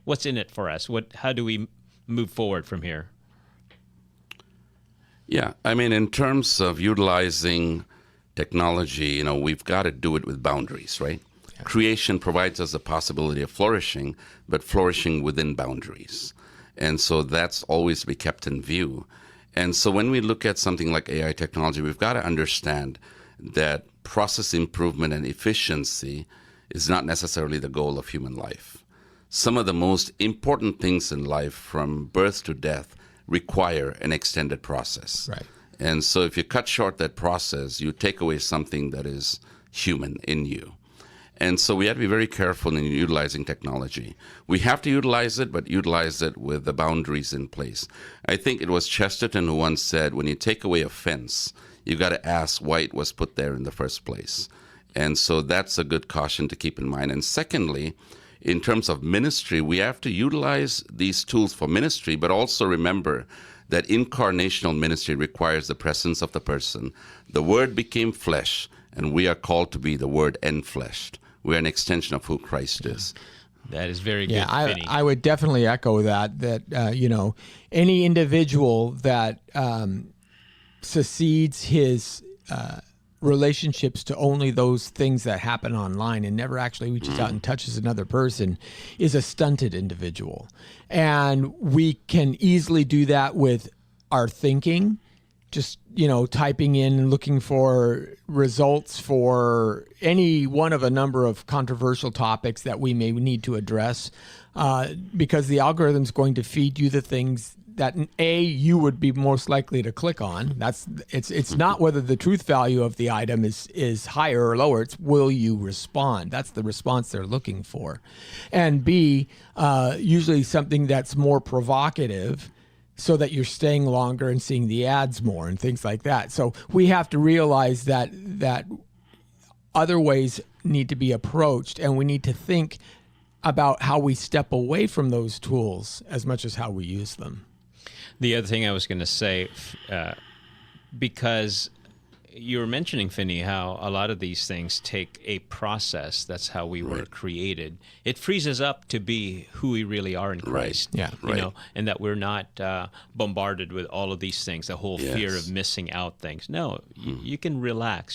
what's in it for us? How do we move forward from here? Yeah, I mean, in terms of utilizing technology, we've got to do it with boundaries, right? Yeah. Creation provides us the possibility of flourishing, but flourishing within boundaries. And so that's always to be kept in view. And so when we look at something like AI technology, we've got to understand that process improvement and efficiency is not necessarily the goal of human life. Some of the most important things in life, from birth to death, require an extended process. Right. And so if you cut short that process, you take away something that is human in you. And so we have to be very careful in utilizing technology. We have to utilize it, but utilize it with the boundaries in place. I think it was Chesterton who once said, when you take away a fence, you've got to ask why it was put there in the first place. And so that's a good caution to keep in mind. And secondly, in terms of ministry, we have to utilize these tools for ministry, but also remember that incarnational ministry requires the presence of the person. The Word became flesh, and we are called to be the Word enfleshed. We're an extension of who Christ is. That is very good. Yeah, I would definitely echo that any individual that secedes his relationships to only those things that happen online and never actually reaches out and touches another person is a stunted individual. And we can easily do that with our thinking, just, typing in and looking for results for any one of a number of controversial topics that we may need to address, because the algorithm's going to feed you the things that you would be most likely to click on. It's not whether the truth value of the item is higher or lower. It's will you respond? That's the response they're looking for. And B, usually something that's more provocative, so that you're staying longer and seeing the ads more and things like that. So we have to realize that other ways need to be approached, and we need to think about how we step away from those tools as much as how we use them. The other thing I was going to say, because you were mentioning, Finney, how a lot of these things take a process. That's how we were created. It frees us up to be who we really are in Christ. Yeah. And that we're not bombarded with all of these things, the whole fear of missing out things. No, you can relax.